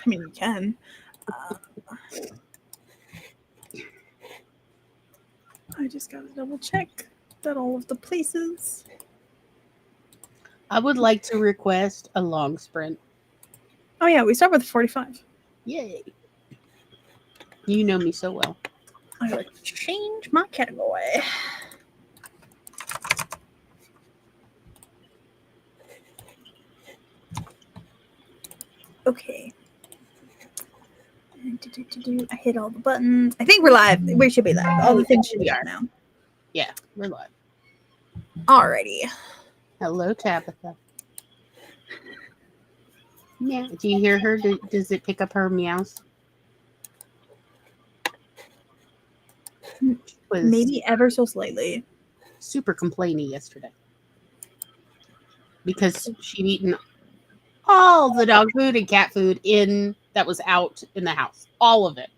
mean, you can. I just gotta double check that all of the places. I would like to request a long sprint. Oh yeah, we start with 45. Yay. You know me so well. I gotta change my category. Okay. I hit all the buttons. I think we're live. We should be live. All the things should be on now. Yeah, we're live. Alrighty. Hello, Tabitha. Yeah. Do you hear her? Does it pick up her meows? Maybe ever so slightly. Super complainy yesterday because she'd eaten all the dog food and cat food that was out in the house, all of it.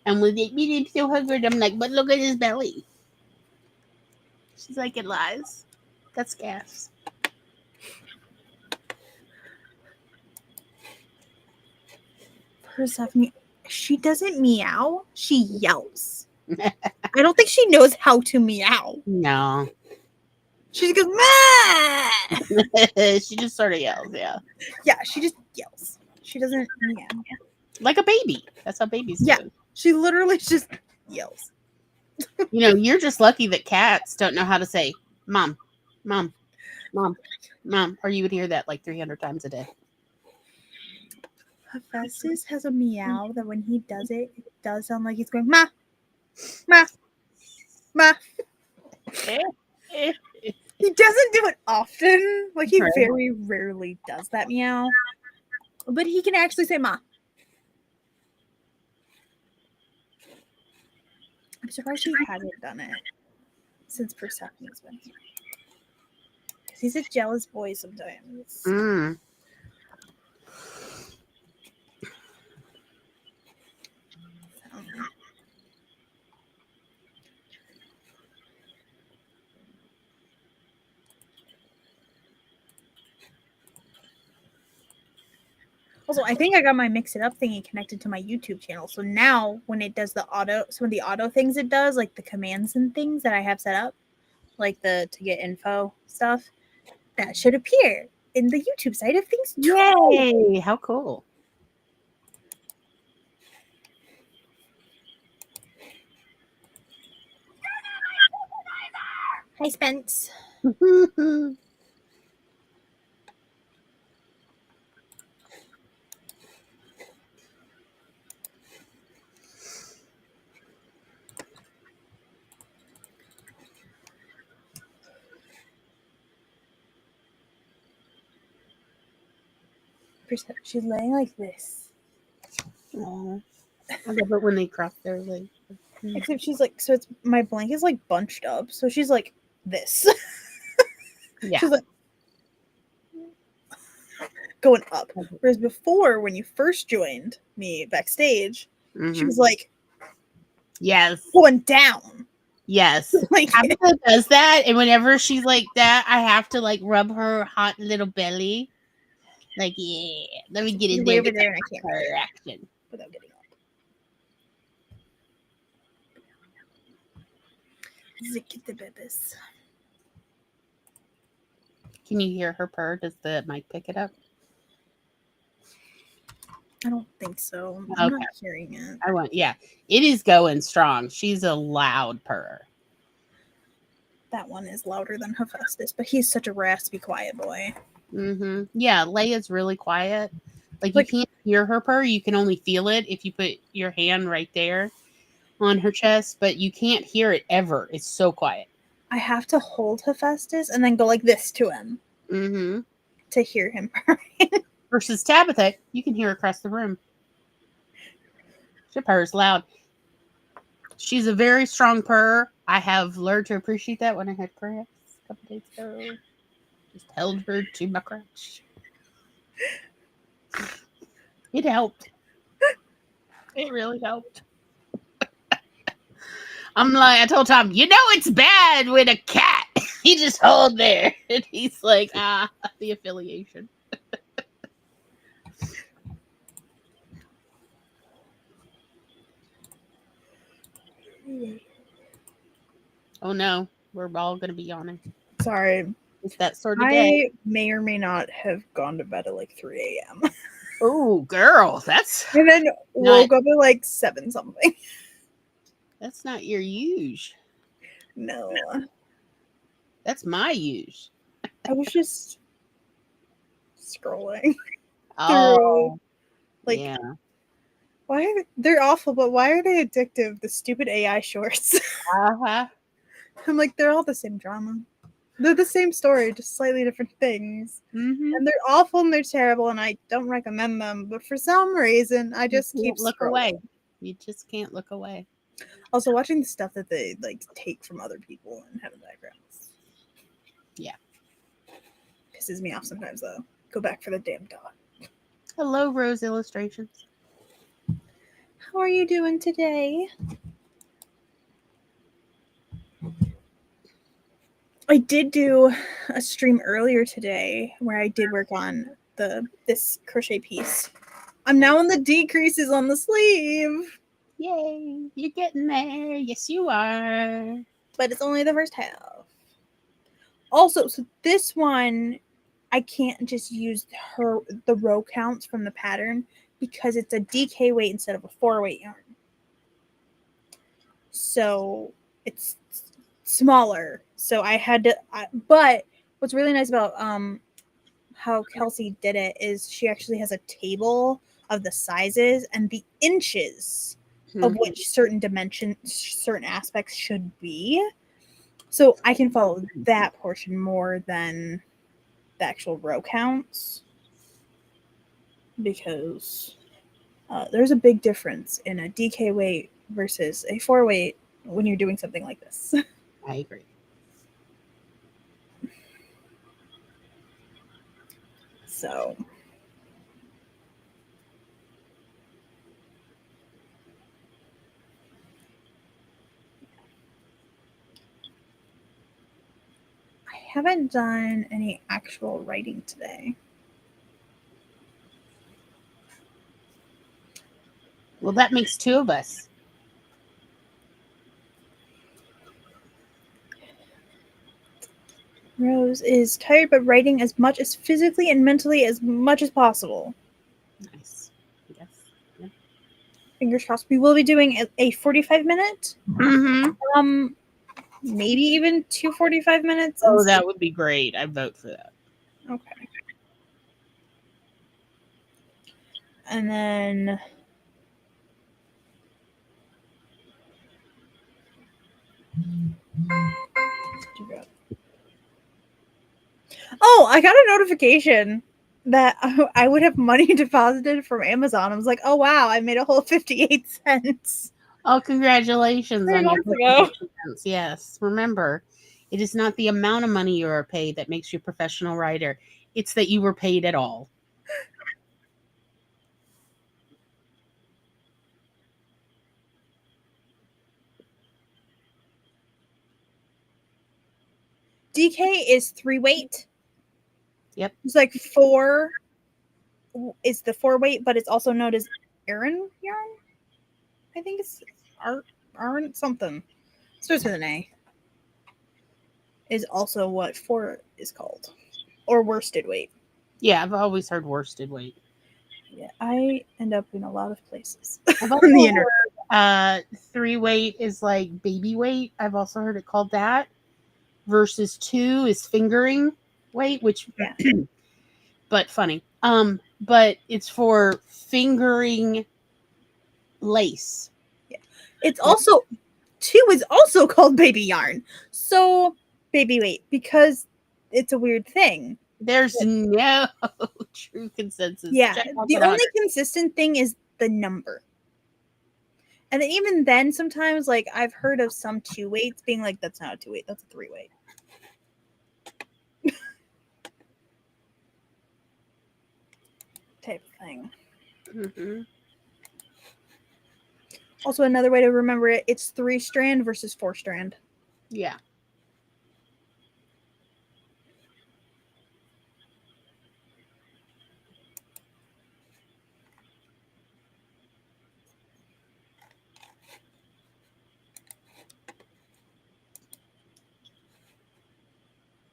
And when they made him so hungry, I'm like, but look at his belly. She's like, it lies. That's gas. Persephone, she doesn't meow. She yells. I don't think she knows how to meow. No. She just goes, "Meh!" She just sort of yells, yeah. Yeah, she just yells. She doesn't meow. Like a baby. That's how babies do. Yeah, she literally just yells. You know, you're just lucky that cats don't know how to say, Mom, Mom, Mom, Mom. Or you would hear that like 300 times a day. Hephaestus has a meow that when he does it, it does sound like he's going, Ma, Ma, Ma. He doesn't do it often. Like, he very rarely does that meow. But he can actually say Ma. I'm surprised he hasn't done it since Persephone's been here. Because he's a jealous boy sometimes. Mm. Also, I think I got my Mix It Up thingy connected to my YouTube channel. So now when it does some of the auto things it does, like the commands and things that I have set up, like the to get info stuff, that should appear in the YouTube side of things too. Yay! How cool. Hi, Spence. She's laying like this. Aww. I love it when they cross their legs. Except she's like, so it's my blanket's like bunched up, so she's like this. Yeah. She's like going up. Whereas before, when you first joined me backstage, she was like, yes, going down. Yes. Like, Tabitha does that, and whenever she's like that, I have to like rub her hot little belly. Like, yeah, let me get in there. Over there, and I can't action without getting up. Zick the bibis. Can you hear her purr? Does the mic pick it up? I don't think so. I'm not hearing it. Yeah, it is going strong. She's a loud purr. That one is louder than Hephaestus, but he's such a raspy, quiet boy. Mm-hmm. Yeah, Leia's really quiet. Like you can't hear her purr. You can only feel it if you put your hand right there on her chest, but you can't hear it ever. It's so quiet. I have to hold Hephaestus and then go like this to him to hear him purring. Versus Tabitha, you can hear across the room. She purrs loud. She's a very strong purr. I have learned to appreciate that when I had cramps a couple days ago. Just held her to my crotch. It helped. It really helped. I'm like, I told Tom, you know it's bad with a cat. He just hold there. And he's like, the affiliation. Oh no, we're all going to be yawning. Sorry. It's that sort of day. I may or may not have gone to bed at like 3 a.m. Oh, girl, that's and then not woke up at like 7 something. your use. No. That's my use. I was just scrolling through Oh, like yeah. they're awful, but why are they addictive? The stupid AI shorts. Uh-huh. I'm like, they're all the same drama. They're the same story, just slightly different things. Mm-hmm. And they're awful and they're terrible, and I don't recommend them. But for some reason, I You just keep can't look scrolling. away. You just can't look away. Also, watching the stuff that they like take from other people and have in diagrams. Yeah. Pisses me off sometimes, though. Go back for the damn dot. Hello, Rose Illustrations. How are you doing today? I did do a stream earlier today where I did work on this crochet piece. I'm now on the decreases on the sleeve. Yay, you're getting there. Yes, you are. But it's only the first half. Also, so this one, I can't just use the row counts from the pattern because it's a DK weight instead of a 4-weight yarn. So it's smaller. So I had to, but what's really nice about how Kelsey did it is she actually has a table of the sizes and the inches of which certain dimensions, certain aspects should be. So I can follow that portion more than the actual row counts because there's a big difference in a DK weight versus a 4-weight when you're doing something like this. I agree. So I haven't done any actual writing today. Well, that makes 2 of us. Rose is tired but writing as much as physically and mentally as much as possible. Nice. Yes. Yeah. Fingers crossed. We will be doing a 45-minute. Mm-hmm. Maybe even 2 45 minutes. Oh, that would be great. I vote for that. Okay. And then oh, I got a notification that I would have money deposited from Amazon. I was like, oh wow, I made a whole 58 cents. Oh, congratulations 3 on your months ago. performance. Yes. Remember, it is not the amount of money you are paid that makes you a professional writer. It's that you were paid at all. DK is 3-weight. Yep. It's like 4 is the 4-weight, but it's also known as Aran yarn. I think it's Aran something. Starts with an A. Is also what 4 is called, or worsted weight. Yeah, I've always heard worsted weight. Yeah, I end up in a lot of places I've on also the internet. heard 3-weight is like baby weight. I've also heard it called that. Versus 2 is fingering weight, which Yeah. but funny. But it's for fingering lace. Yeah. It's also 2 is also called baby yarn. So baby weight because it's a weird thing. There's no true consensus. Yeah, Check out the that only consistent thing is the number. And then even then, sometimes like I've heard of some 2-weights being like, that's not a 2-weight, that's a 3-weight. Type of thing. Mm-hmm. Also, another way to remember it, it's 3-strand versus 4-strand. Yeah.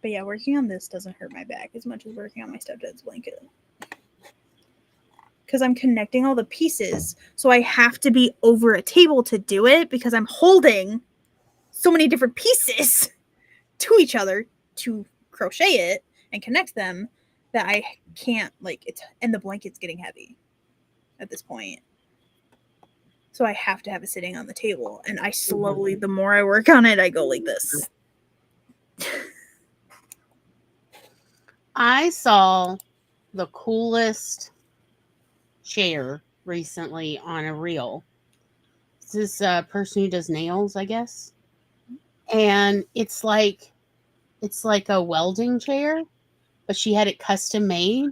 But yeah, working on this doesn't hurt my back as much as working on my stepdad's blanket. Because I'm connecting all the pieces. So I have to be over a table to do it because I'm holding so many different pieces to each other to crochet it and connect them that I can't, like, it's, and the blanket's getting heavy at this point. So I have to have it sitting on the table. And I slowly, the more I work on it, I go like this. I saw the coolest chair recently on a reel. It's this person who does nails, I guess. And it's like a welding chair, but she had it custom made.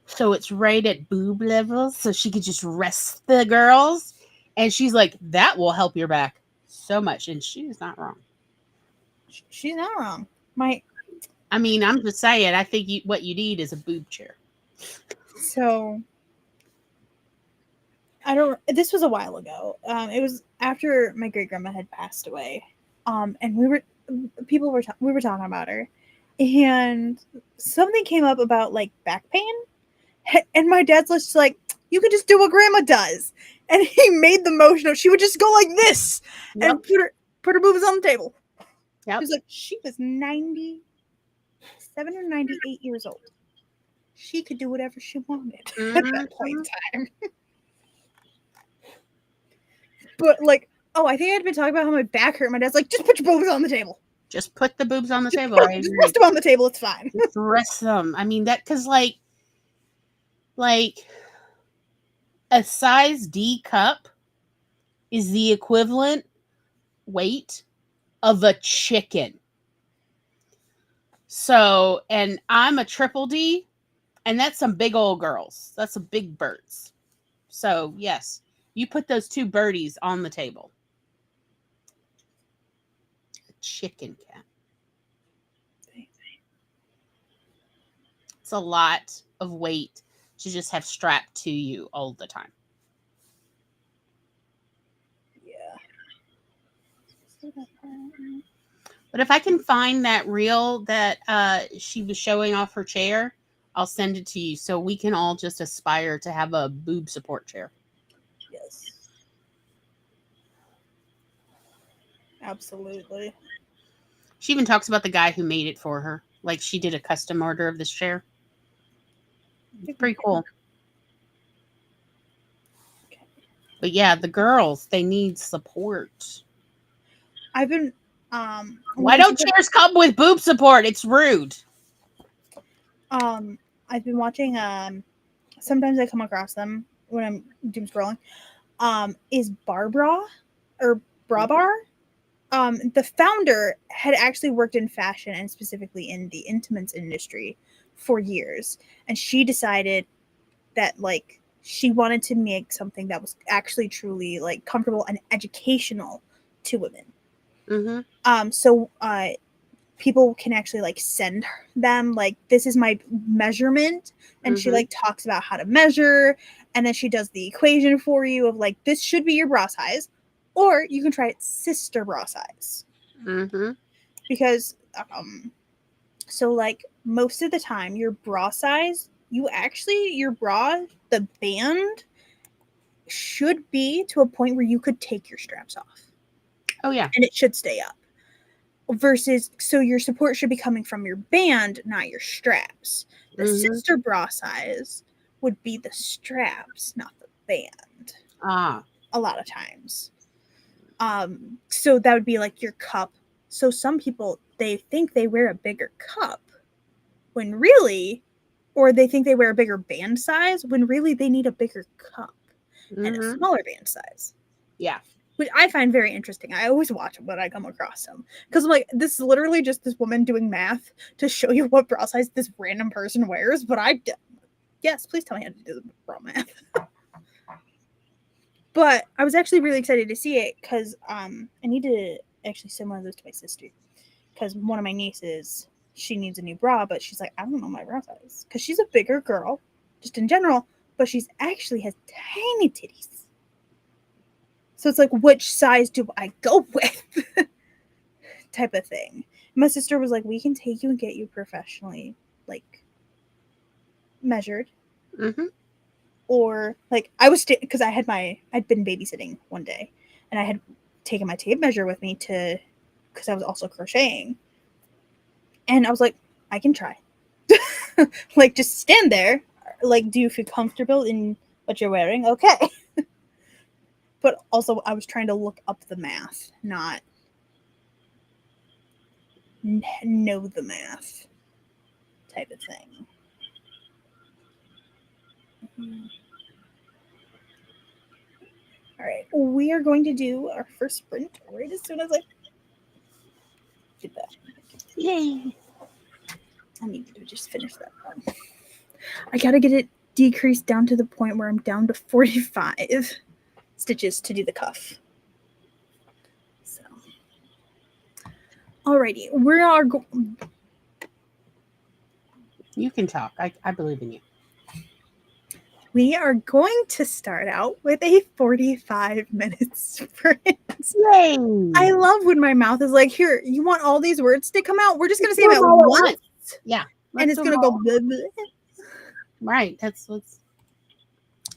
So it's right at boob level, so she could just rest the girls. And she's like, that will help your back so much. And she is not wrong. She's not wrong. I mean, I'm just saying, I think what you need is a boob chair. So this was a while ago. It was after my great grandma had passed away. And we were talking about her, and something came up about like back pain, and my dad's just like, you can just do what grandma does, and he made the motion of she would just go like this and put her boobs on the table. He was like, she was 97 or 98 years old. She could do whatever she wanted at that point in time. But like, oh, I think I'd been talking about how my back hurt. My dad's like, just put your boobs on the table. Just put the boobs on the table. Just rest them on the table. It's fine. Just rest them. I mean, that, because like a size D cup is the equivalent weight of a chicken. So, and I'm a triple D, and that's some big old girls. That's some big birds. So, yes, you put those two birdies on the table. A chicken cat. It's a lot of weight to just have strapped to you all the time. Yeah. But if I can find that reel that she was showing off her chair, I'll send it to you so we can all just aspire to have a boob support chair. Yes. Absolutely. She even talks about the guy who made it for her. Like, she did a custom order of this chair. It's pretty cool. Okay. But yeah, the girls, they need support. I've been why don't chairs come with boob support? It's rude. I've been watching sometimes I come across them when I'm doom scrolling. Is Barbara or Bra Bar? The founder had actually worked in fashion and specifically in the intimates industry for years, and she decided that like she wanted to make something that was actually truly like comfortable and educational to women. So people can actually like send them like, this is my measurement, and she like talks about how to measure, and then she does the equation for you of like, this should be your bra size, or you can try it sister bra size. Because so like most of the time your bra size, your bra, the band should be to a point where you could take your straps off. Oh yeah. And it should stay up. Versus, so your support should be coming from your band, not your straps. The sister bra size would be the straps, not the band. A lot of times. So that would be like your cup. So some people, they think they wear a bigger cup when really, or they think they wear a bigger band size when really they need a bigger cup and a smaller band size. Yeah. Which I find very interesting. I always watch them when I come across them. Because I'm like, this is literally just this woman doing math to show you what bra size this random person wears. But yes, please tell me how to do the bra math. But I was actually really excited to see it because I need to actually send one of those to my sister. Because one of my nieces, she needs a new bra, but she's like, I don't know my bra size. Because she's a bigger girl, just in general, but she's actually has tiny titties. So it's like, which size do I go with? Type of thing. My sister was like, "We can take you and get you professionally like measured." Mm-hmm. Or like I was because I'd been babysitting one day, and I had taken my tape measure with me to because I was also crocheting, and I was like, I can try. Like just stand there. Like, do you feel comfortable in what you're wearing? Okay. But also, I was trying to look up the math, not know the math type of thing. All right, we are going to do our first sprint right as soon as I did that. Yay! I need to just finish that one. I gotta get it decreased down to the point where I'm down to 45 stitches to do the cuff. So, alrighty, You can talk. I believe in you. we are going to start out with a 45-minute sprint. Yay! I love when my mouth is like, here, you want all these words to come out? We're just gonna say Do them at all at once, Yeah. and it's gonna go. Blah, blah. Right. That's what's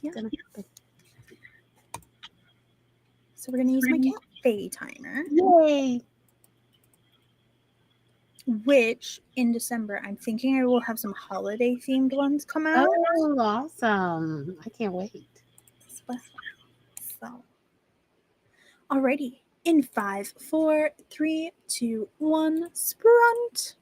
Yeah. gonna happen. So we're gonna use my cafe timer, Yay! which in December I'm thinking I will have some holiday themed ones come out. Oh, awesome! I can't wait. So, alrighty. In 5, 4, 3, 2, 1, sprint.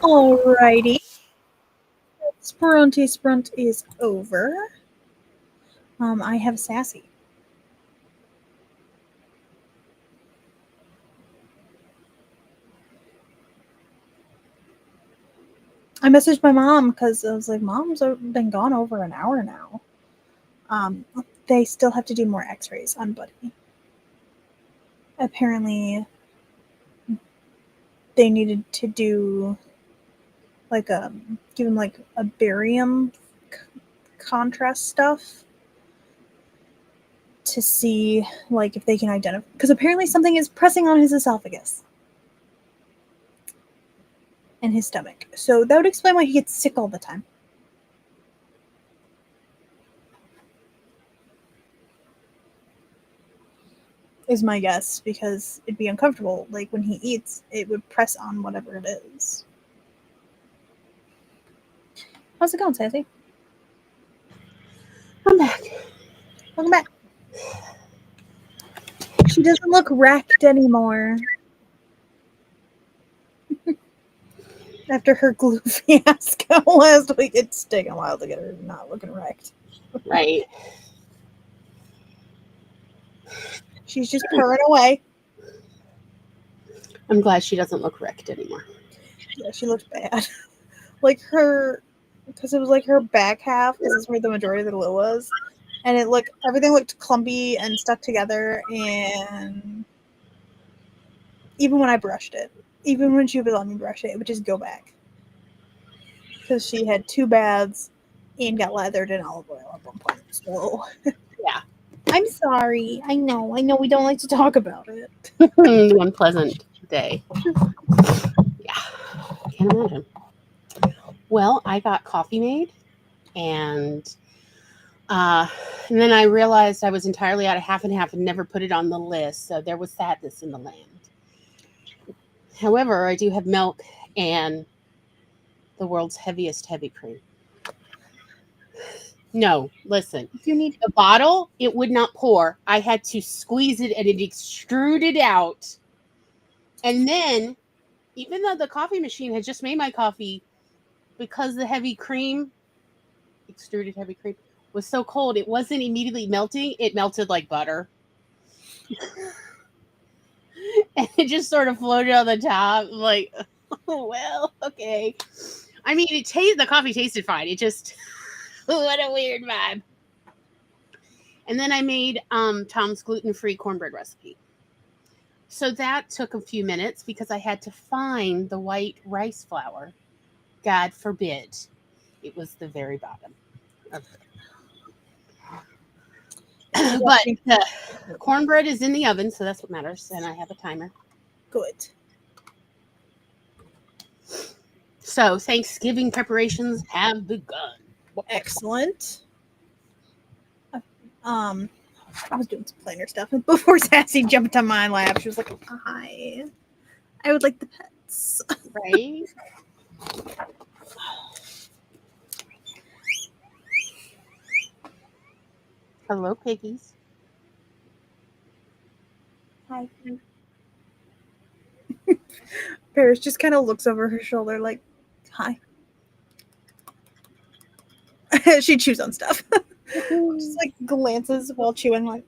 Alrighty. Sprunty Sprunt is over. I have Sassy. I messaged my mom because I was like, Mom's been gone over an hour now. They still have to do more x-rays on Buddy. Apparently, they needed to do like give him like a barium contrast stuff to see like if they can identify, because apparently something is pressing on his esophagus and his stomach. So that would explain why he gets sick all the time. Is my guess, because it'd be uncomfortable. Like when he eats, it would press on whatever it is. How's it going, Sassy? I'm back. Welcome back. She doesn't look wrecked anymore. After her glue fiasco last week, it's taken a while to get her not looking wrecked. Right. She's just purring away. I'm glad she doesn't look wrecked anymore. Yeah, she looked bad. Like her, because it was like her back half, because that's where the majority of the glue was. And it looked, everything looked clumpy and stuck together. And even when I brushed it, even when she would let me brush it, it would just go back. Because she had 2 baths and got lathered in olive oil at one point. So, Yeah. I'm sorry. I know we don't like to talk about it. One pleasant day. Yeah. Can't imagine. Well, I got coffee made, and then I realized I was entirely out of half and half and never put it on the list. So there was sadness in the land. However, I do have milk and the world's heaviest heavy cream. No, listen. You need The bottle, it would not pour. I had to squeeze it and it extruded out. And then, even though the coffee machine had just made my coffee, because the heavy cream, extruded heavy cream, was so cold, it wasn't immediately melting. It melted like butter. And it just sort of floated on the top. Like, oh, well, okay. I mean, the coffee tasted fine. It just, what a weird vibe. And then I made Tom's gluten-free cornbread recipe. So that took a few minutes because I had to find the white rice flour. God forbid it was the very bottom of it. But the cornbread is in the oven, so that's what matters. And I have a timer. good. So Thanksgiving preparations have begun. Excellent. I was doing some planner stuff before Sassy jumped on my lap. She was like, "Hi, I would like the pets." Right? Hello, piggies. Hi. Paris just kind of looks over her shoulder like, "Hi." She chews on stuff. Just like glances while chewing, like,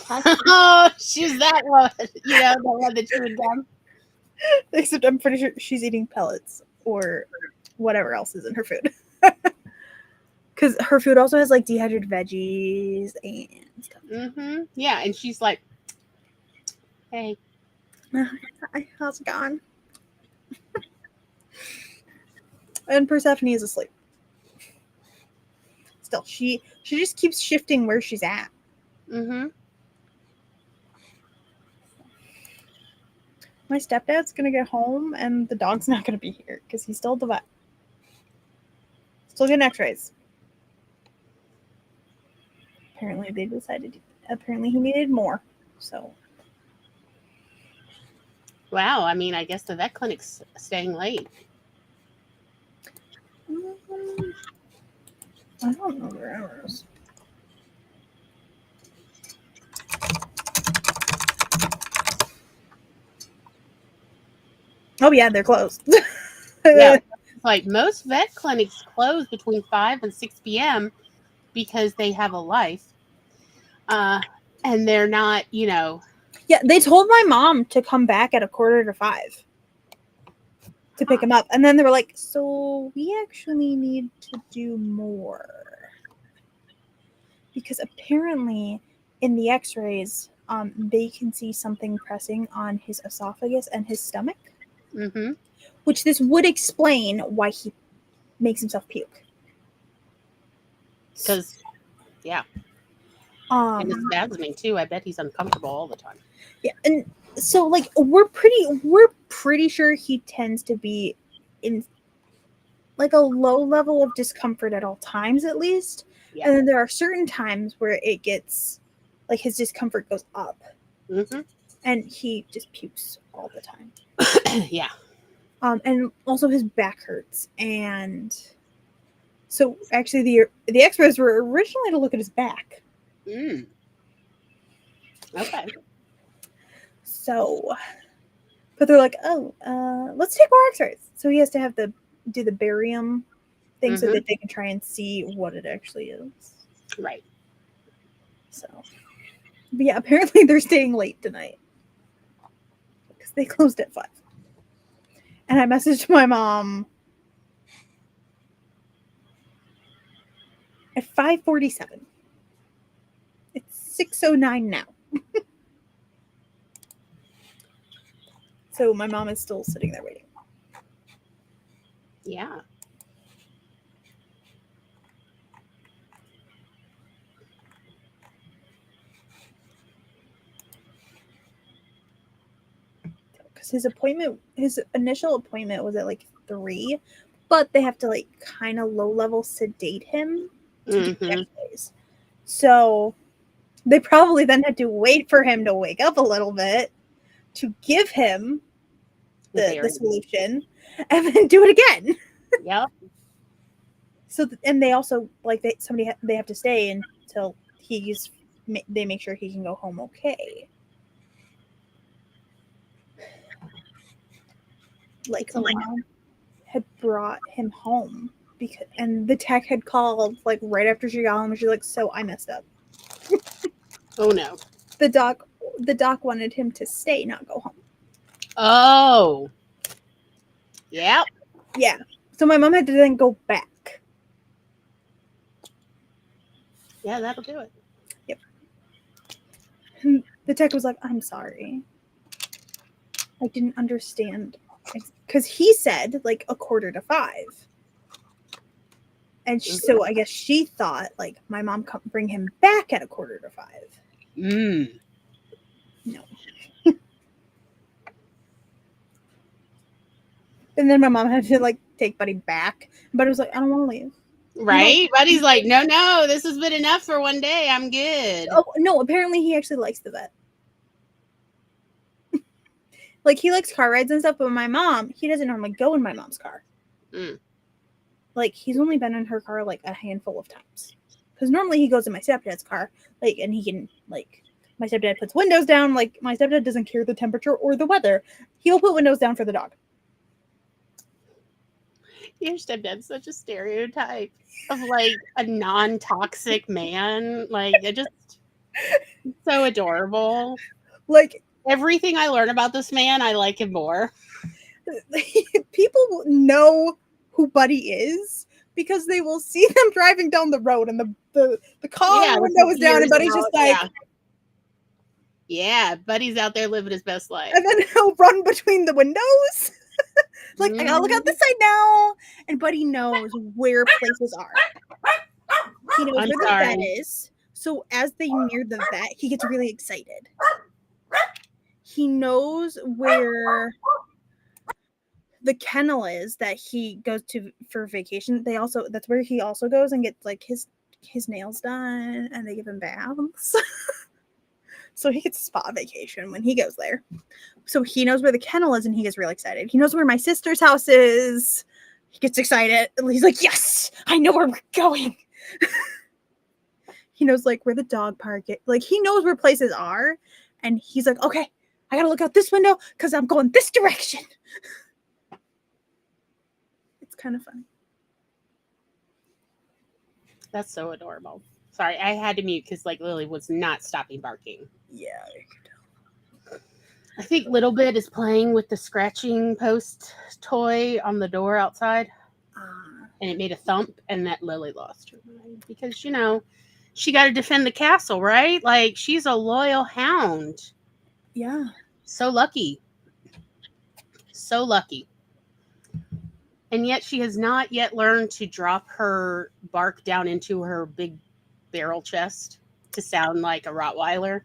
"Hi." Oh, she's that one. You know, the one that chewing gum. Except I'm pretty sure she's eating pellets or whatever else is in her food. Because her food also has like dehydrated veggies and stuff. Mm-hmm. Yeah, and she's like, hey. Hi, how's it going? And Persephone is asleep. Still, she just keeps shifting where she's at. Mm-hmm. My stepdad's gonna get home and the dog's not gonna be here because he's still at the vet. Still getting x-rays. Apparently they decided, apparently he needed more. So. Wow, I mean, I guess the vet clinic's staying late. I don't know their hours. Oh yeah, they're closed. Yeah, like most vet clinics close between 5 and 6 p.m. because they have a life. And they're not, Yeah, they told my mom to come back at 4:45 to pick him up, and then they were like, "So we actually need to do more because apparently in the X-rays, they can see something pressing on his esophagus and his stomach, Mm-hmm. which this would explain why he makes himself puke." Because, yeah. And it's Um, spasming too. I bet he's uncomfortable all the time. yeah, and so like we're pretty sure he tends to be in like a low level of discomfort at all times, at least. Yeah. And then there are certain times where it gets like his discomfort goes up, Mm-hmm. and he just pukes all the time. Yeah. And also his back hurts, and so actually the experts were originally to look at his back. Mm. Okay. So, but they're like, oh, let's take more X-rays. So he has to do the barium thing so Mm-hmm. that they can try and see what it actually is. Right. So, but yeah, apparently they're staying late tonight because they closed at 5. And I messaged my mom at 5:47. It's 6:09 now. So my mom is still sitting there waiting. Yeah. Because his initial appointment was at like 3, but they have to like kind of low level sedate him to do Mm-hmm. X-rays. So they probably then had to wait for him to wake up a little bit to give him the solution and then do it again. Yep. So and they also like they have to stay until they make sure he can go home okay. Like my mom had brought him home and the tech had called like right after she got home. She's like, "So I messed up." Oh no. The doc wanted him to stay, not go home. Oh. Yep. Yeah. So my mom had to then go back. Yeah, that'll do it. Yep. And the tech was like, "I'm sorry. I didn't understand." Because he said like 4:45. And so I guess she thought like my mom come bring him back at 4:45. Mm. No. And then my mom had to like take Buddy back. Buddy was like, "I don't want to leave." Right? Buddy's like, no, this has been enough for one day. I'm good. Oh no, apparently he actually likes the vet. Like he likes car rides and stuff, but my mom, he doesn't normally go in my mom's car. Mm. Like he's only been in her car like a handful of times. Because normally he goes in my stepdad's car, like, and he can like my stepdad puts windows down. Like my stepdad doesn't care the temperature or the weather. He'll put windows down for the dog. Your stepdad's such a stereotype of like a non-toxic man. Like it just so adorable. Like everything I learn about this man, I like him more. People know who Buddy is because they will see them driving down the road and the car window is down and Buddy's just like, yeah, Buddy's out there living his best life. And then he'll run between the windows. Like, I gotta look out this side now. And Buddy knows where places are. He knows where the vet is. So as they near the vet, he gets really excited. He knows where the kennel is that he goes to for vacation. That's where he also goes and gets like his nails done, and they give him baths. So he gets a spa vacation when he goes there. So he knows where the kennel is and he gets really excited. He knows where my sister's house is. He gets excited. He's like, yes, I know where we're going. He knows like where the dog park is. Like he knows where places are. And he's like, okay, I gotta look out this window because I'm going this direction. kind of funny. That's so adorable. Sorry, I had to mute because like Lily was not stopping barking. Yeah. I think Little Bit is playing with the scratching post toy on the door outside, and it made a thump, and that Lily lost her mind because she got to defend the castle, right? Like she's a loyal hound. Yeah. So lucky. So lucky. And yet she has not yet learned to drop her bark down into her big barrel chest to sound like a Rottweiler.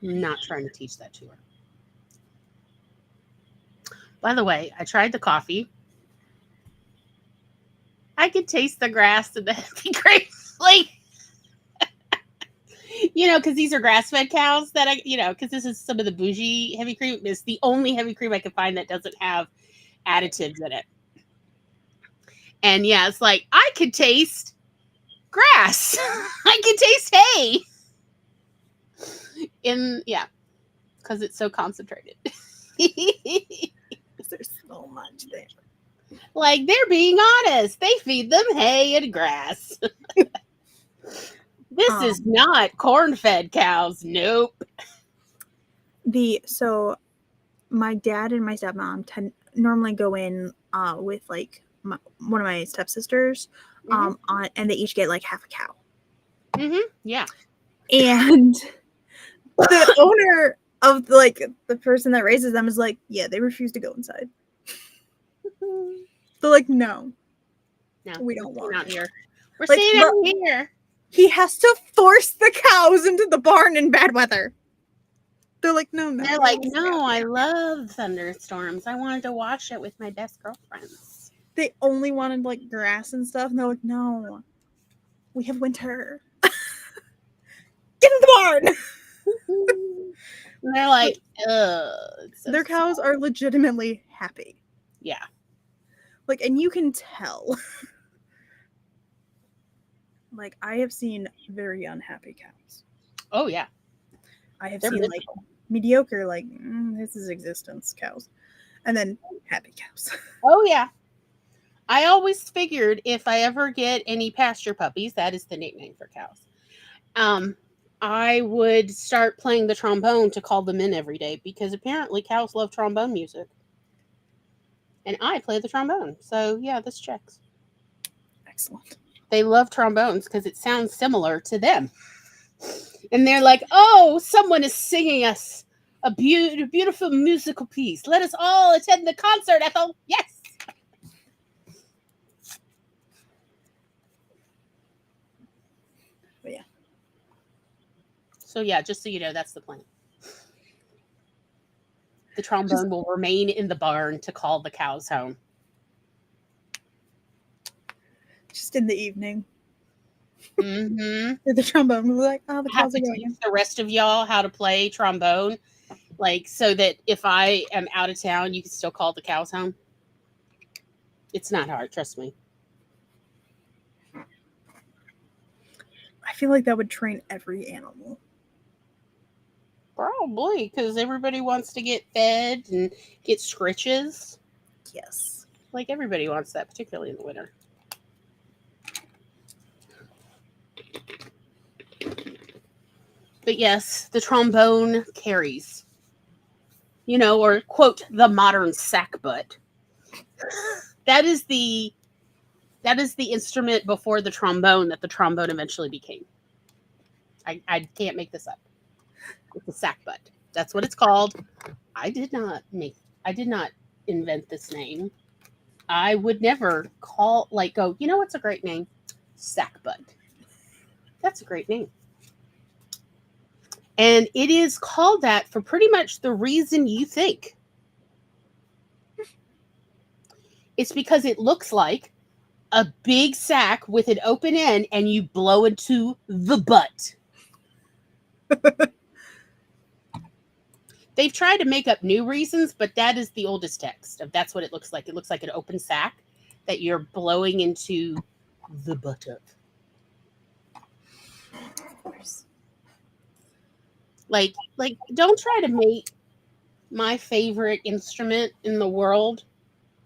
Not trying to teach that to her. By the way, I tried the coffee. I could taste the grass and the heavy cream. Like, because these are grass-fed cows that because this is some of the bougie heavy cream. It's the only heavy cream I could find that doesn't have additives in it. And yeah, it's like, I could taste grass. I could taste hay. Because it's so concentrated. There's so much there. Like, they're being honest. They feed them hay and grass. This is not corn-fed cows. Nope. So my dad and my stepmom normally go in with like one of my stepsisters and they each get like half a cow. Yeah. And the owner of like the person that raises them is like, yeah, they refuse to go inside. They're like, no, we don't want out it. here. We're Like, staying out here. He has to force the cows into the barn in bad weather. They're like, no. They're like, no, I love thunderstorms. I wanted to watch it with my best girlfriends. They only wanted like grass and stuff. And they're like, no, we have winter. Get in the barn. And they're like, ugh. So their cows are legitimately happy. Yeah. Like, and you can tell. Like, I have seen very unhappy cows. Oh, yeah. I have seen like mediocre, like, this is existence cows. And then happy cows. Oh, yeah. I always figured if I ever get any pasture puppies, that is the nickname for cows, I would start playing the trombone to call them in every day because apparently cows love trombone music. And I play the trombone. So, yeah, this checks. Excellent. They love trombones because it sounds similar to them. And they're like, oh, someone is singing us a beautiful musical piece. Let us all attend the concert, Ethel. Yes. But yeah. So, yeah, just so you know, that's the plan. The trombone will remain in the barn to call the cows home. Just in the evening. Mm-hmm. The trombone was like, oh, the cows are going in. The rest of y'all how to play trombone, like so that if I am out of town, you can still call the cows home. It's not hard, trust me. I feel like that would train every animal. Probably, because everybody wants to get fed and get scritches. Yes. Like everybody wants that, particularly in the winter. But yes, the trombone carries. Or quote, the modern sack butt. That is the instrument before the trombone that the trombone eventually became. I can't make this up. It's a sack butt. That's what it's called. I did not invent this name. I would never go, what's a great name? Sack butt. That's a great name. And it is called that for pretty much the reason you think. It's because it looks like a big sack with an open end and you blow into the butt. They've tried to make up new reasons, but that is the oldest text. That's what it looks like. It looks like an open sack that you're blowing into the butt of. Of course. Like, don't try to make my favorite instrument in the world,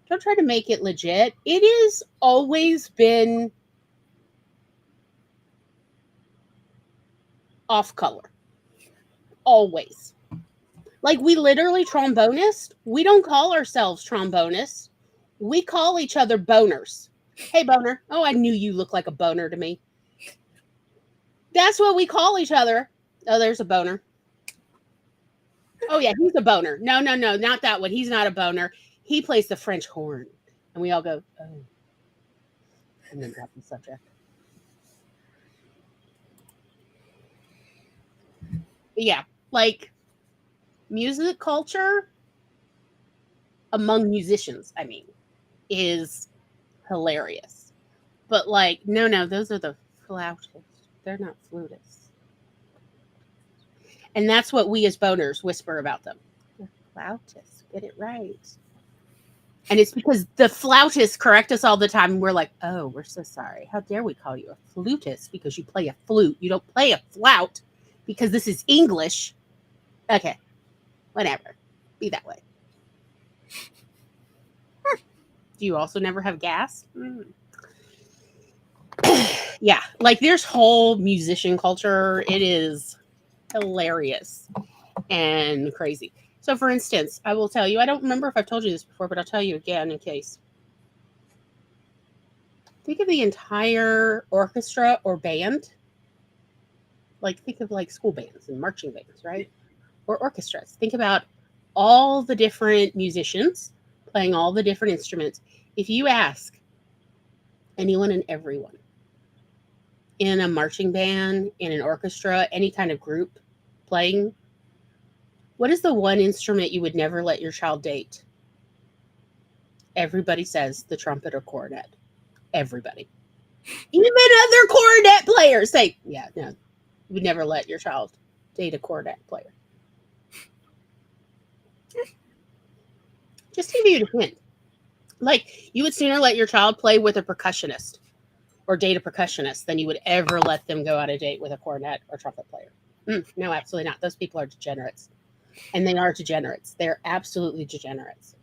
don't try to make it legit. It has always been off color. Always. Like, we literally trombonists, we don't call ourselves trombonists. We call each other boners. Hey, boner. Oh, I knew you looked like a boner to me. That's what we call each other. Oh, there's a boner. Oh, yeah, he's a boner. No, no, no, not that one. He's not a boner. He plays the French horn. And we all go, oh, and then drop the subject. But yeah, like, music culture among musicians, I mean, is hilarious. But like, no, no, those are the flautists. They're not flutists. And that's what we as boners whisper about them. They're flautists. Get it right. And it's because the flautists correct us all the time. And we're like, oh, we're so sorry. How dare we call you a flutist because you play a flute? You don't play a flout because this is English. Okay, whatever. Be that way. Do you also never have gas? Yeah, like there's whole musician culture. It is hilarious and crazy. So, for instance, I will tell you, I don't remember if I've told you this before, but I'll tell you again in case. Think of the entire orchestra or band. Like, think of like school bands and marching bands, right? Or orchestras. Think about all the different musicians playing all the different instruments. If you ask anyone and everyone in a marching band, in an orchestra, any kind of group playing, what is the one instrument you would never let your child date? Everybody says the trumpet or cornet. Everybody. Even other cornet players say, yeah, no, you would never let your child date a cornet player. Just to give you a hint. Like, you would sooner let your child play with a percussionist or date a percussionist than you would ever let them go on a date with a cornet or trumpet player. No, absolutely not. Those people are degenerates. And they are degenerates. They're absolutely degenerates.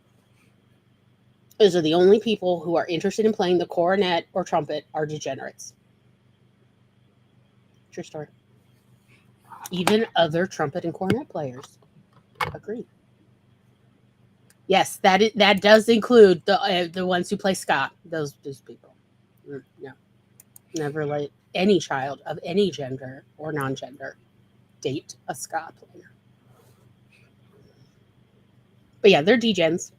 Those are the only people who are interested in playing the cornet or trumpet are degenerates. True story. Even other trumpet and cornet players agree. Yes, that does include the ones who play ska. Those people. No, never let any child of any gender or non-gender date a ska player. But yeah, they're degens.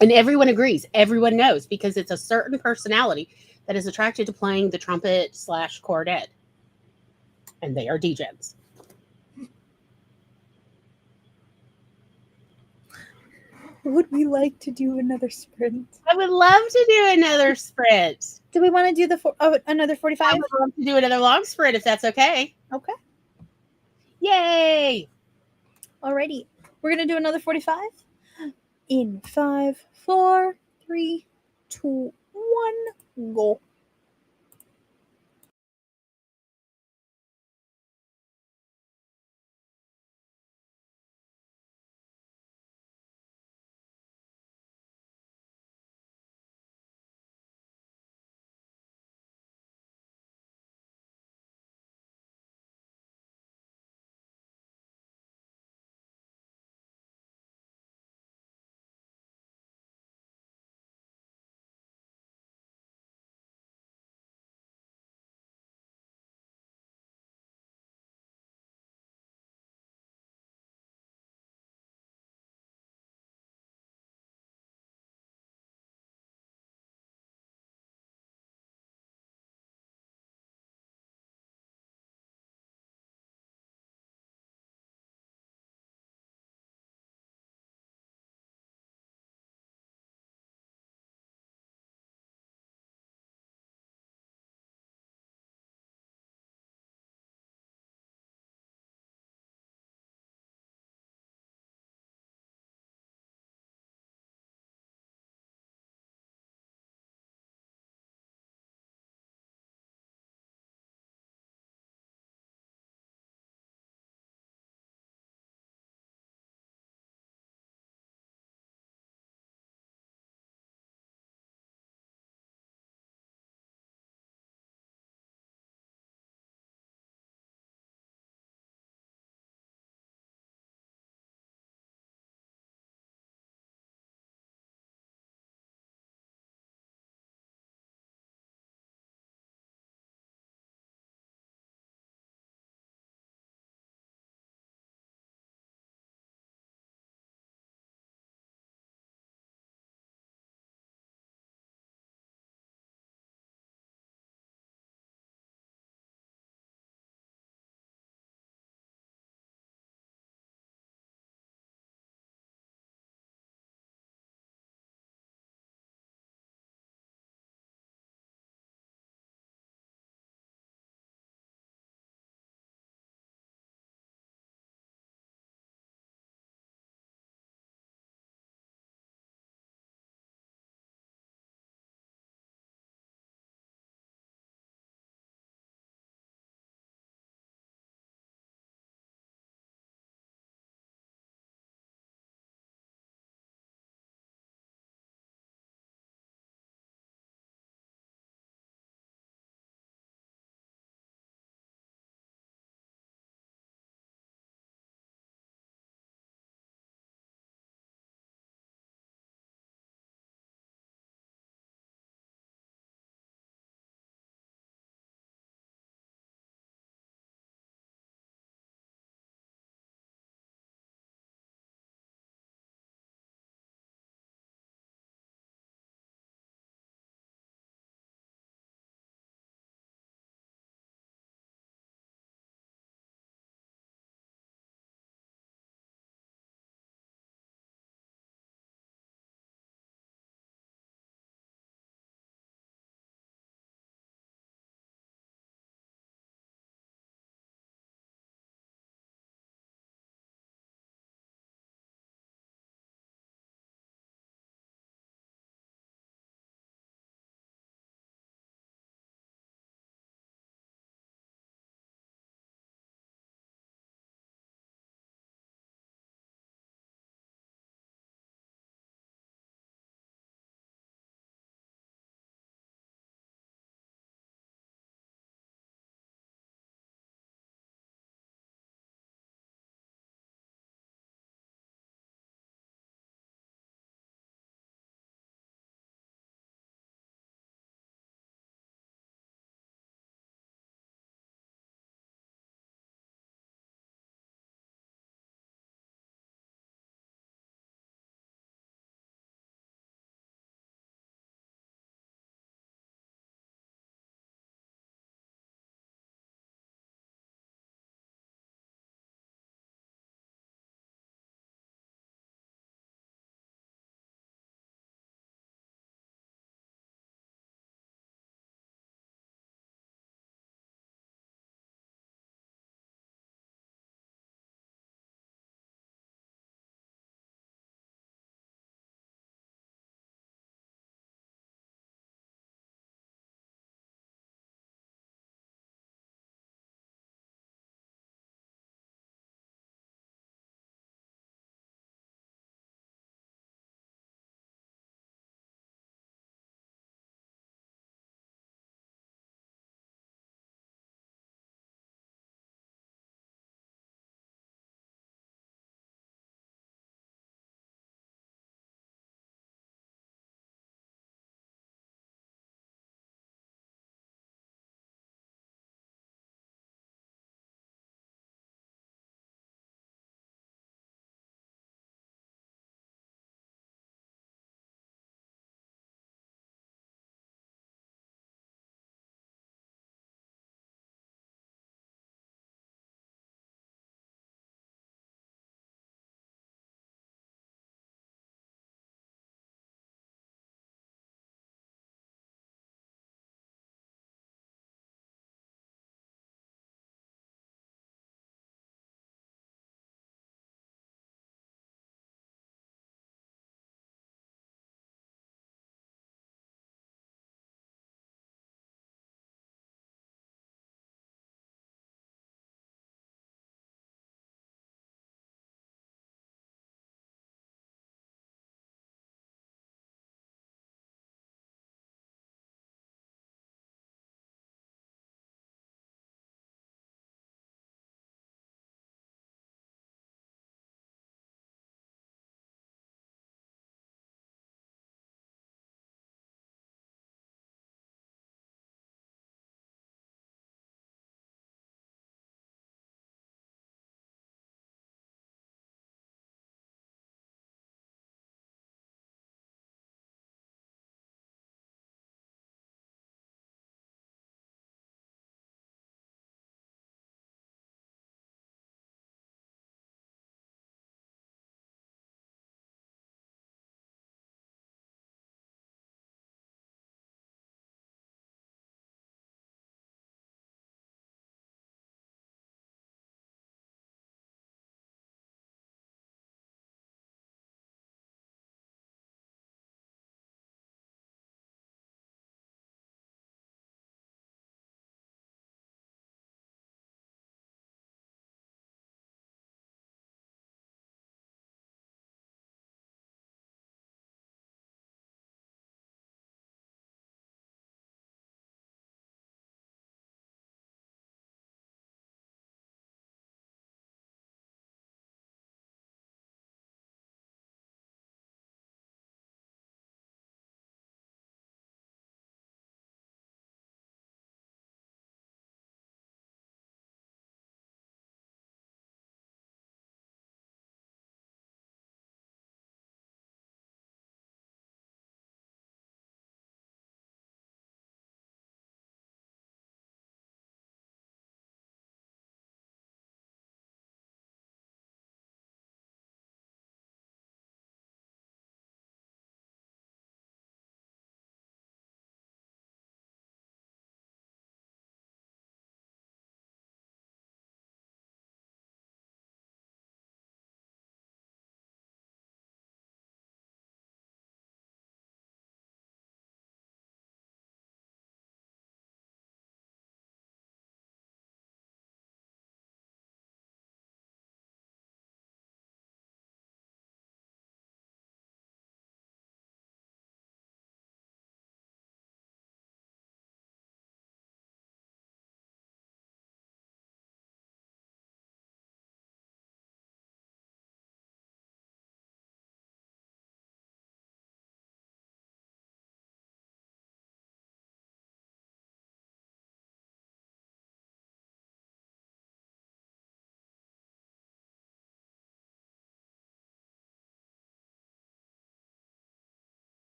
And everyone agrees. Everyone knows because it's a certain personality that is attracted to playing the trumpet / cornet. And they are degens. Would we like to do another sprint? I would love to do another sprint. Do we want to do another I 45? would love to do another long sprint if that's okay. Okay. Yay! Alrighty. We're going to do another 45 in 5, 4, 3, 2, 1, go.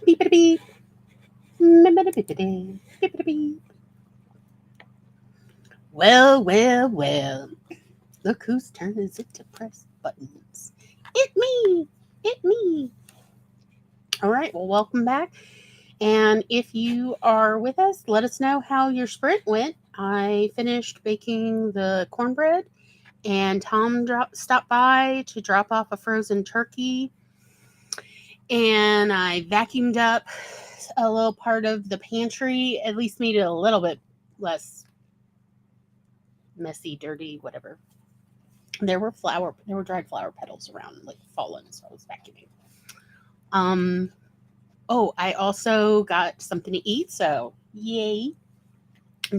Beep beep. Beep. Well, well, well. Look whose turn is it to press buttons. It me. It me. All right. Well, welcome back. And if you are with us, let us know how your sprint went. I finished baking the cornbread, and Tom stopped by to drop off a frozen turkey. And I vacuumed up a little part of the pantry, at least made it a little bit less messy, dirty, whatever. There were dried flower petals around, like fallen, so I was vacuuming. Oh, I also got something to eat, so yay.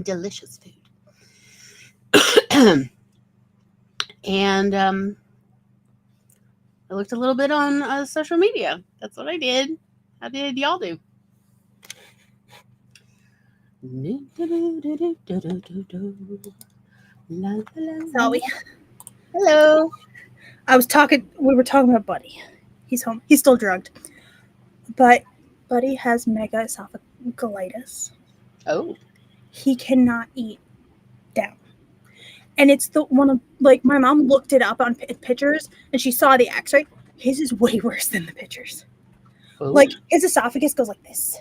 Delicious food. And I looked a little bit on social media. That's what I did. How did y'all do? Sorry. Hello. We were talking about Buddy. He's home. He's still drugged. But Buddy has mega esophagitis. Oh. He cannot eat down. And it's the one of, like, my mom looked it up on pictures and she saw the x-ray. His is way worse than the pictures. Oh. Like, his esophagus goes like this.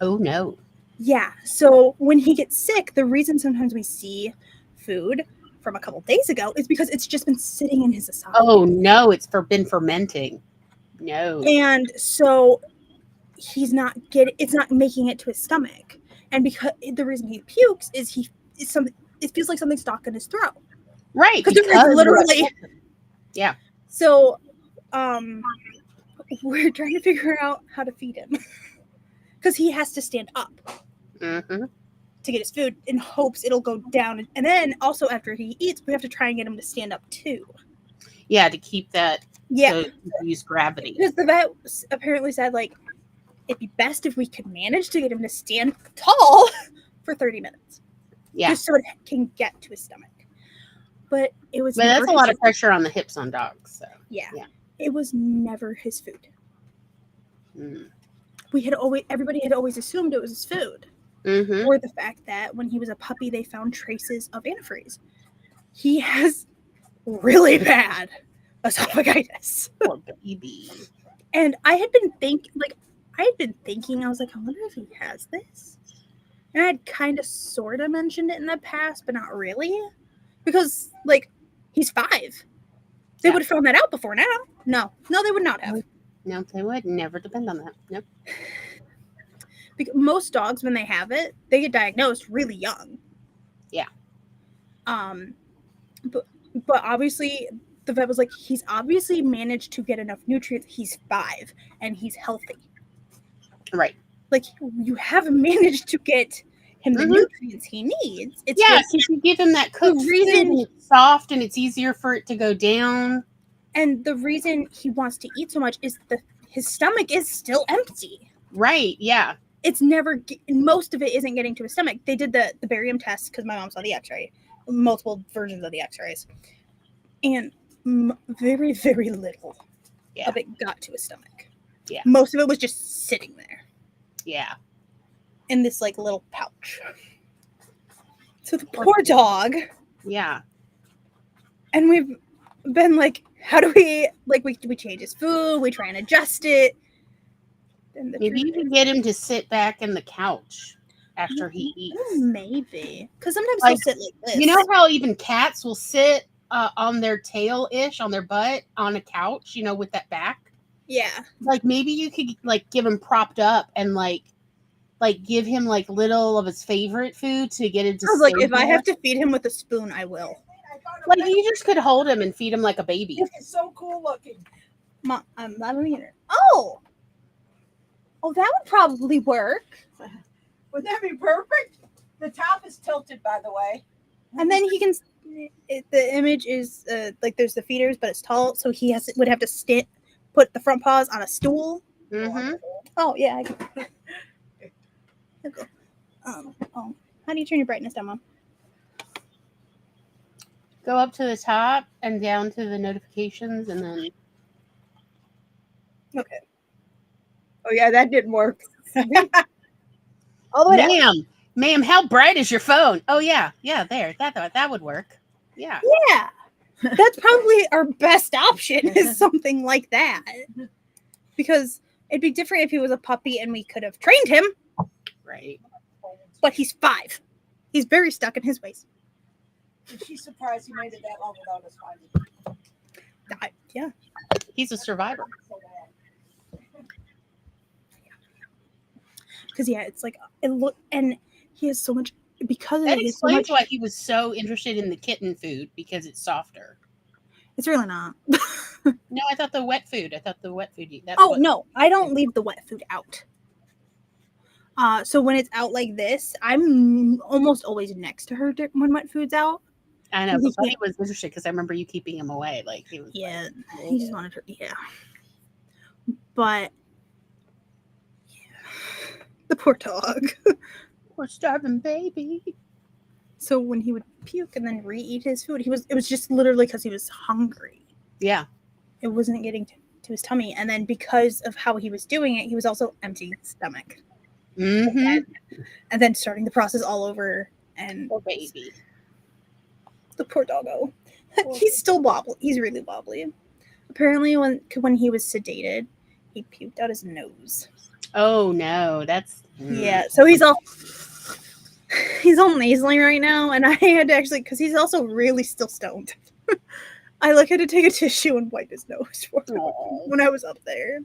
Oh, no. Yeah. So when he gets sick, the reason sometimes we see food from a couple days ago is because it's just been sitting in his esophagus. Oh, no. It's been fermenting. No. And so it's not making it to his stomach. And because the reason he pukes is it feels like something's stuck in his throat. Right. Because literally. Yeah. So we're trying to figure out how to feed him. Because he has to stand up Mm-hmm. to get his food in hopes it'll go down. And then also after he eats, we have to try and get him to stand up too. Yeah, to keep that. Yeah. So use gravity. Because the vet apparently said, like, it'd be best if we could manage to get him to stand tall for 30 minutes. Yeah. Just so it can get to his stomach. But it was. But that's a lot of pressure on the hips on dogs. So. Yeah. It was never his food. Mm. Everybody had always assumed it was his food. Mm-hmm. Or the fact that when he was a puppy, they found traces of antifreeze. He has really bad esophagitis. Poor baby. And I had been thinking, I was like, I wonder if he has this. And I had kind of sort of mentioned it in the past, but not really. Because, like, he's 5. They would have found that out before now. No, they would not have. No, they would never depend on that. Nope. Because most dogs, when they have it, they get diagnosed really young. Yeah. But obviously, the vet was like, he's obviously managed to get enough nutrients. He's 5 and he's healthy. Right. Like, you have managed to get him the nutrients he needs. It's because you give him that cooked food and it's soft and it's easier for it to go down. And the reason he wants to eat so much is his stomach is still empty. Right, yeah. It's never, most of it isn't getting to his stomach. They did the barium test because my mom saw the x-ray, multiple versions of the x-rays. And very, very little of it got to his stomach. Yeah. Most of it was just sitting there. Yeah. In this, like, little pouch. So the poor dog. Yeah. And we've been like, how do we, like, we change his food, we try and adjust it. Maybe you can get him to sit back in the couch after he eats. Maybe. Because sometimes he'll sit like this. You know how even cats will sit on their tail-ish, on their butt, on a couch, with that back? Yeah. Like, maybe you could, like, give him propped up and, like give him, like, little of his favorite food to get him to I was like, if I have to feed him with a spoon, I will. Like, you just could hold him and feed him like a baby. It's so cool looking. Mom, I'm loving it. Oh, that would probably work. Would that be perfect? The top is tilted, by the way. And then he can. The image is like there's the feeders, but it's tall, so he would have to put the front paws on a stool. Mm-hmm. Oh yeah. How do you turn your brightness down, Mom? Go up to the top and down to the notifications, and then. Okay. Oh yeah, that didn't work. All the way down. Ma'am, how bright is your phone? Oh yeah, there. That would work. Yeah. Yeah. That's probably our best option is something like that. Because it'd be different if he was a puppy and we could have trained him, Right. but he's 5. He's very stuck in his ways. And she's surprised he made it that long without us finding him. Yeah. He's a survivor. So bad. Because yeah, it's like it look, and he has so much because of That it. He has so explains much. why he was so interested in the kitten food, because it's softer. It's really not. No, I thought the wet food. That's Oh what, no, I don't leave the wet food out. So when it's out like this, I'm almost always next to her when wet food's out. I know, He but Buddy can't- was interested because I remember you keeping him away. Like he was. Yeah, like, he just wanted her. Yeah, but yeah, the poor dog. Poor starving baby. So when he would puke and then re-eat his food, it was just literally because he was hungry. Yeah. It wasn't getting to his tummy, and then because of how he was doing it, he was also empty stomach, Mm-hmm. and then starting the process all over. And Poor baby. the poor doggo. He's still wobbly. He's really wobbly. Apparently, when he was sedated, he puked out his nose. Oh no, that's Yeah, so he's all nasally right now, and I had to actually, because he's also really still stoned. I had to take a tissue and wipe his nose for him Aw. when I was up there.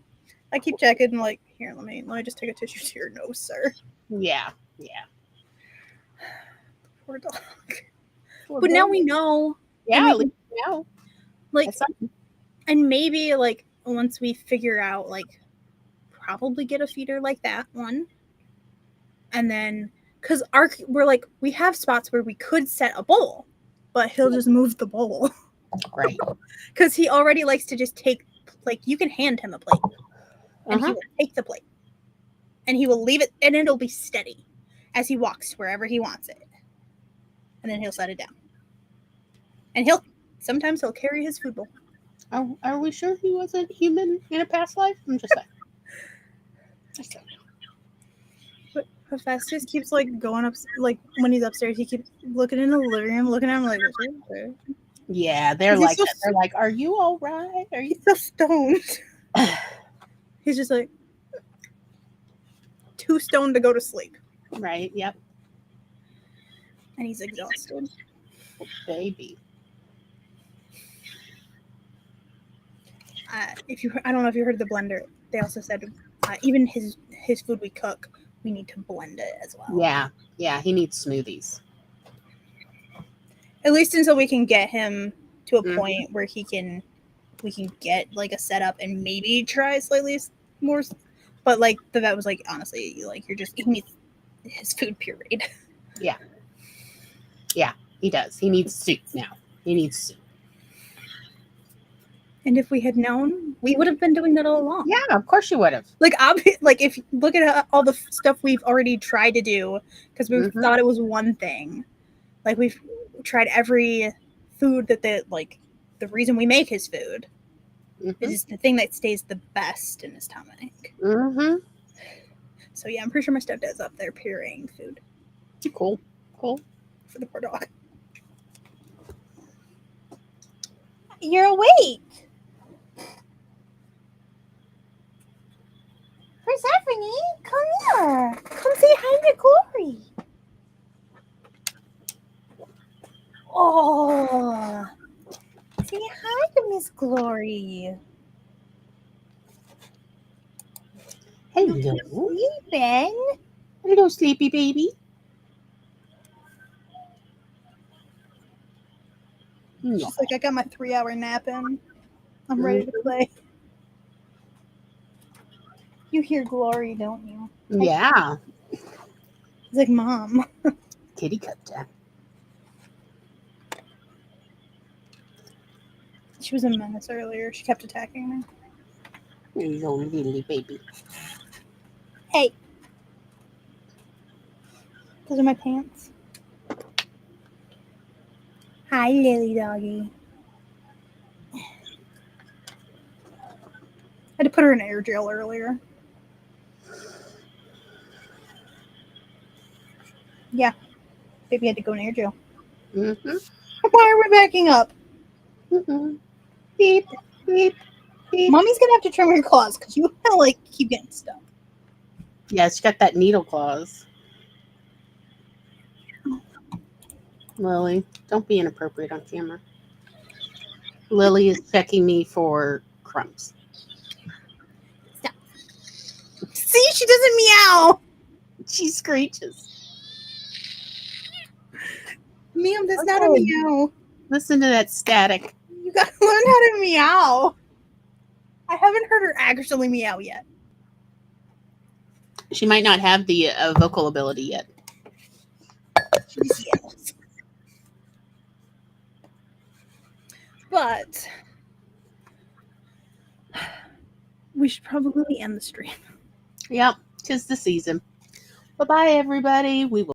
I keep checking, like, here, let me just take a tissue to your nose, sir. Yeah. Poor dog. Poor But now baby. we know, Yeah, and we at least now. like, That's something. and maybe like once we figure out, like, probably get a feeder like that one, and then because we're like, we have spots where we could set a bowl, but he'll just move the bowl. Right. Because he already likes to just take, like, you can hand him a plate and he Uh-huh. will take the plate and he will leave it, and it'll be steady as he walks wherever he wants it, and then he'll set it down, and sometimes he'll carry his food bowl. Are we sure he wasn't human in a past life? I'm just saying. But Hephaestus keeps like going up, like when he's upstairs, he keeps looking in the living room, looking at him like, okay. Yeah, they're He's like so that. They're like, "Are you all right? Are you?" He's so stoned. He's just like too stoned to go to sleep, Right. Yep. and he's exhausted. Oh, baby. I don't know if you heard the blender. They also said even his food we cook, we need to blend it as well. Yeah. He needs smoothies. At least until we can get him to a Mhm. point where we can get like a setup and maybe try slightly more. But like the vet was like, honestly, like he needs his food pureed. Yeah, he does. He needs soup now. He needs soup. And if we had known, we would have been doing that all along. Yeah, of course you would have. Like if you look at all the stuff we've already tried to do, because we Mhm. thought it was one thing. Like we've tried every food that the reason we make his food is the thing that stays the best in his stomach. Mm-hmm. So yeah, I'm pretty sure my stepdad's up there pureeing food Cool. for the poor dog. You're awake. Persephone, come here. Come say hi to Glory. Oh, say hi to Miss Glory. Hello. Sleeping? Hello, sleepy baby. She's like, I got my 3-hour nap in. I'm ready to play. You hear Glory, don't you? Yeah. It's like, Mom. Kitty cut time. She was a menace earlier. She kept attacking me. Hello, little baby. Hey. Those are my pants. Hi, Lily doggy. I had to put her in air jail earlier. Baby had to go in air jail. Mm-hmm. Why are we backing up? Mm-hmm. Beep, beep, beep. Mommy's gonna have to trim your claws because you like keep getting stuck. Yeah, she got that needle claws. Lily, don't be inappropriate on camera. Lily is checking me for crumbs. See, she doesn't meow. She screeches. Ma'am, that's not a Okay. meow. Listen to that static. You gotta learn how to meow. I haven't heard her actually meow yet. She might not have the vocal ability yet. She just yells. But we should probably end the stream. Yep, 'tis the season. Bye-bye, everybody. We will